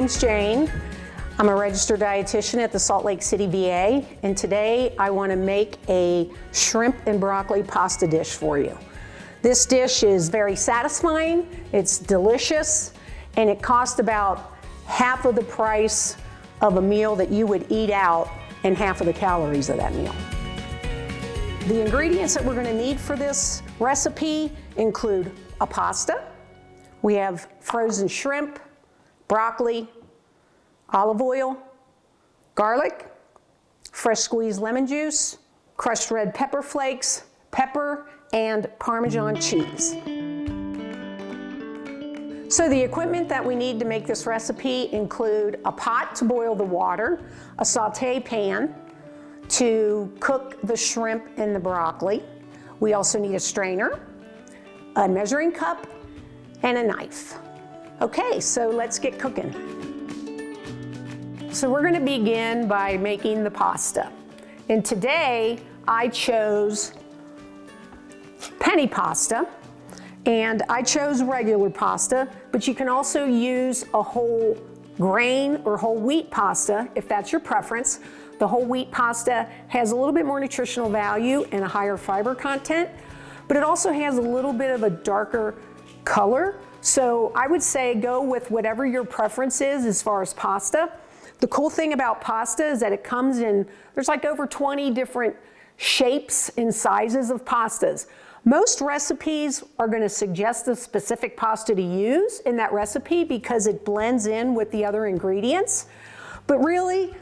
name's Jayne. I'm a registered dietitian at the Salt Lake City VA, and today I want to make a shrimp and broccoli pasta dish for you. This dish is very satisfying, it's delicious, and it costs about half of the price of a meal that you would eat out and half of the calories of that meal. The ingredients that we're going to need for this recipe include a pasta. We have frozen shrimp, broccoli, olive oil, garlic, fresh squeezed lemon juice, crushed red pepper flakes, pepper, and Parmesan cheese. So the equipment that we need to make this recipe include a pot to boil the water, a saute pan to cook the shrimp and the broccoli. We also need a strainer, a measuring cup, and a knife. Okay, so let's get cooking. So we're going to begin by making the pasta. And today I chose penny pasta, and I chose regular pasta, but you can also use a whole grain or whole wheat pasta if that's your preference. The whole wheat pasta has a little bit more nutritional value and a higher fiber content, but it also has a little bit of a darker color. So I would say go with whatever your preference is as far as pasta. The cool thing about pasta is that it comes in, there's like over 20 different shapes and sizes of pastas. Most recipes are going to suggest a specific pasta to use in that recipe because it blends in with the other ingredients. But really,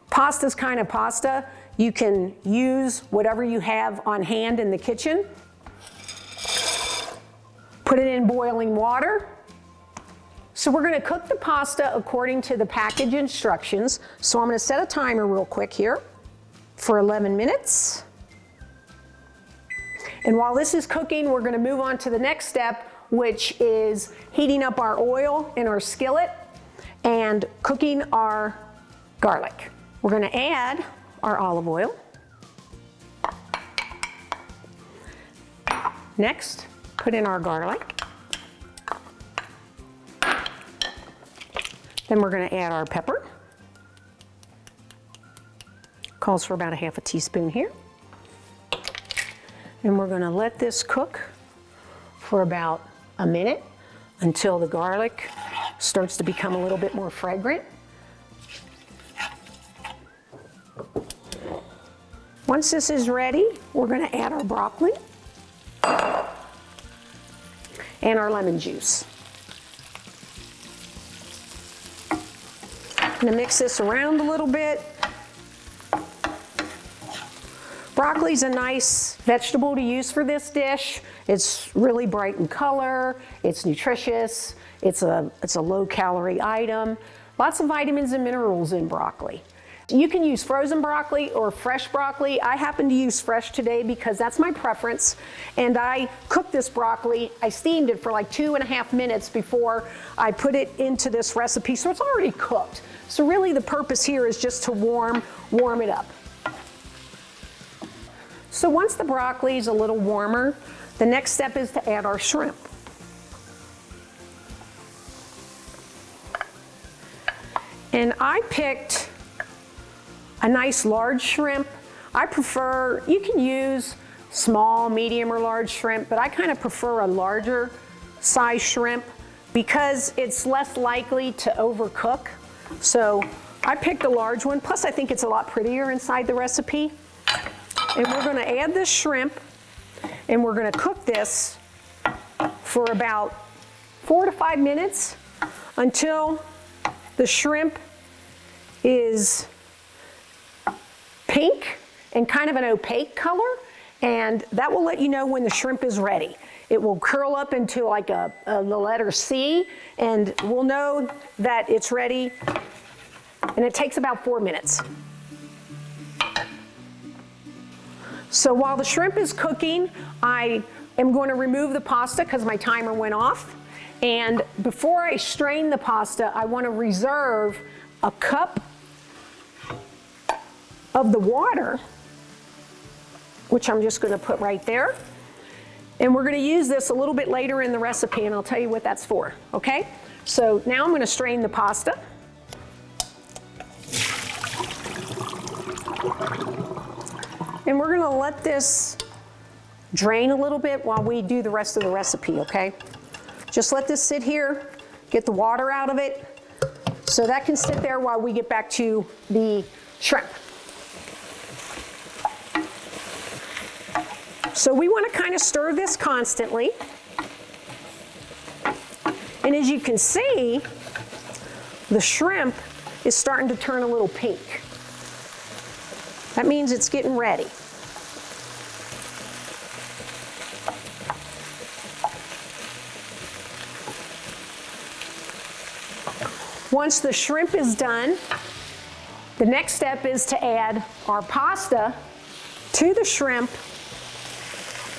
pasta's kind of pasta. You can use whatever you have on hand in the kitchen. Put it in boiling water. So we're going to cook the pasta according to the package instructions. So I'm going to set a timer real quick here for 11 minutes. And while this is cooking, we're going to move on to the next step, which is heating up our oil in our skillet and cooking our garlic. We're going to add our olive oil. Next, put in our garlic. Then we're going to add our pepper. Calls for about a half a teaspoon here. And we're going to let this cook for about a minute until the garlic starts to become a little bit more fragrant. Once this is ready, we're going to add our broccoli and our lemon juice. I'm going to mix this around a little bit. Broccoli's a nice vegetable to use for this dish. It's really bright in color, it's nutritious, it's a low-calorie item. Lots of vitamins and minerals in broccoli. You can use frozen broccoli or fresh broccoli. I happen to use fresh today because that's my preference. And I cooked this broccoli, I steamed it for like 2.5 minutes before I put it into this recipe, so it's already cooked. So really the purpose here is just to warm it up. So once the broccoli is a little warmer, the next step is to add our shrimp. And I picked a nice large shrimp. I prefer, you can use small, medium, or large shrimp, but I kind of prefer a larger size shrimp because it's less likely to overcook. So I picked a large one, plus I think it's a lot prettier inside the recipe. And we're going to add this shrimp, and we're going to cook this for about 4 to 5 minutes until the shrimp is pink and kind of an opaque color, and that will let you know when the shrimp is ready. It will curl up into like the letter C, and we'll know that it's ready, and it takes about 4 minutes. So while the shrimp is cooking, I am going to remove the pasta because my timer went off. And before I strain the pasta, I want to reserve a cup of the water, which I'm just going to put right there. And we're going to use this a little bit later in the recipe, and I'll tell you what that's for, okay? So now I'm going to strain the pasta. And we're gonna let this drain a little bit while we do the rest of the recipe, okay? Just let this sit here, get the water out of it, so that can sit there while we get back to the shrimp. So we want to kind of stir this constantly. And as you can see, the shrimp is starting to turn a little pink. That means it's getting ready. Once the shrimp is done, the next step is to add our pasta to the shrimp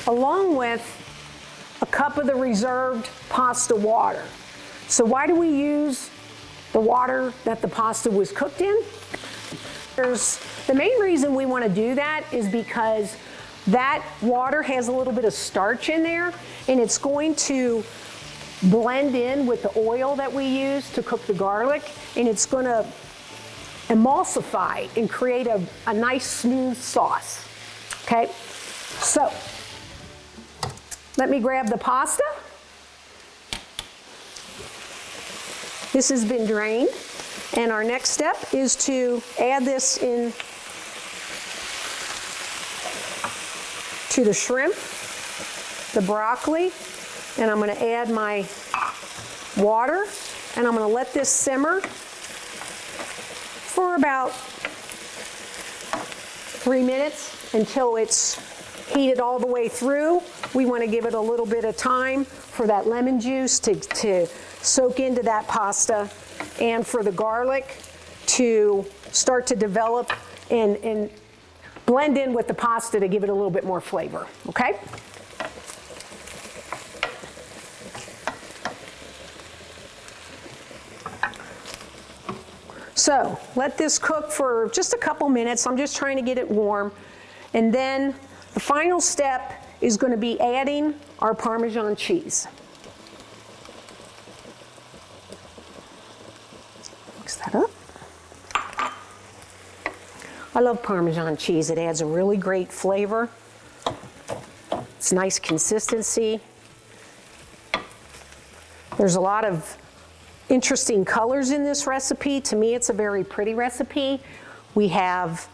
along with a cup of the reserved pasta water. So why do we use the water that the pasta was cooked in? The main reason we want to do that is because that water has a little bit of starch in there, and it's going to blend in with the oil that we use to cook the garlic, and it's going to emulsify and create a nice smooth sauce. Okay, so let me grab the pasta. This has been drained, and our next step is to add this in to the shrimp, the broccoli, and I'm going to add my water, and I'm going to let this simmer for about 3 minutes until it's heated all the way through. We want to give it a little bit of time for that lemon juice to soak into that pasta and for the garlic to start to develop and blend in with the pasta to give it a little bit more flavor, okay? So let this cook for just a couple minutes. I'm just trying to get it warm. And then the final step is going to be adding our Parmesan cheese. Mix that up. I love Parmesan cheese. It adds a really great flavor. It's nice consistency. There's a lot of interesting colors in this recipe. To me, it's a very pretty recipe. We have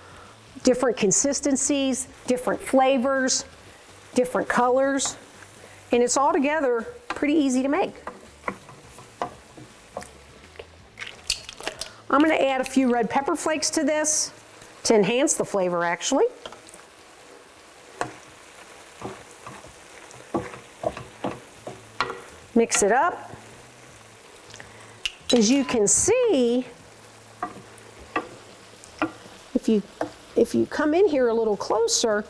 different consistencies, different flavors, different colors, and it's all together pretty easy to make. I'm going to add a few red pepper flakes to this to enhance the flavor, actually. Mix it up. As you can see, if you come in here a little closer,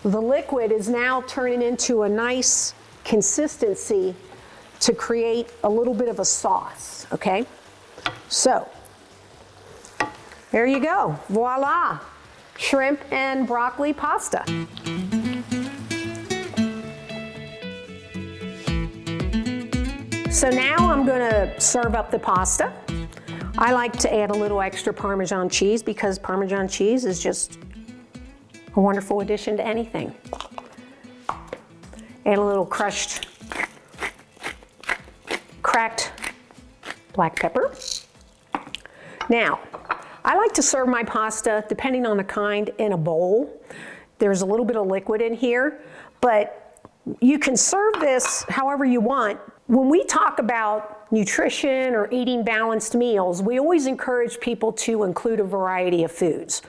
the liquid is now turning into a nice consistency to create a little bit of a sauce, okay? So, there you go. Voila! Shrimp and broccoli pasta. So now I'm going to serve up the pasta. I like to add a little extra Parmesan cheese because Parmesan cheese is just a wonderful addition to anything. Add a little cracked black pepper. Now, I like to serve my pasta, depending on the kind, in a bowl. There's a little bit of liquid in here, but you can serve this however you want. When we talk about nutrition or eating balanced meals, we always encourage people to include a variety of foods.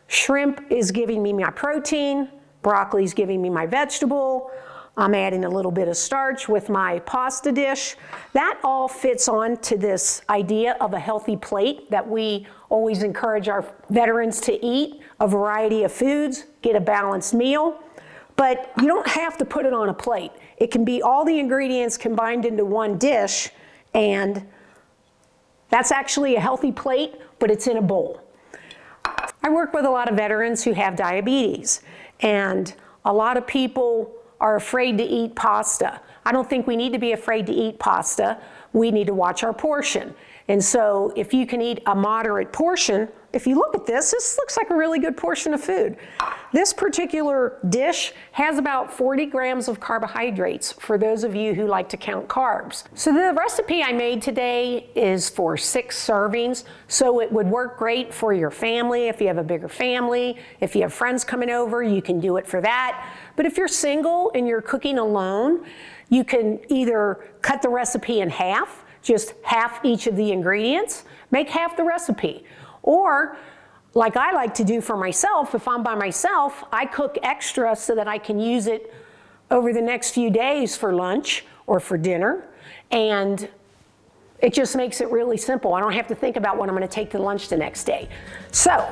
Shrimp is giving me my protein, broccoli is giving me my vegetable, I'm adding a little bit of starch with my pasta dish. That all fits on to this idea of a healthy plate that we always encourage our veterans to eat, a variety of foods, get a balanced meal. But you don't have to put it on a plate. It can be all the ingredients combined into one dish, and that's actually a healthy plate, but it's in a bowl. I work with a lot of veterans who have diabetes, and a lot of people are afraid to eat pasta. I don't think we need to be afraid to eat pasta, we need to watch our portion. And so if you can eat a moderate portion, if you look at this looks like a really good portion of food. This particular dish has about 40 grams of carbohydrates for those of you who like to count carbs. So the recipe I made today is for 6 servings, so it would work great for your family if you have a bigger family. If you have friends coming over, you can do it for that. But if you're single and you're cooking alone, you can either cut the recipe in half, just half each of the ingredients, make half the recipe. Or, like I like to do for myself, if I'm by myself, I cook extra so that I can use it over the next few days for lunch or for dinner. And it just makes it really simple. I don't have to think about what I'm going to take to lunch the next day. So,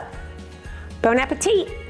bon appetit.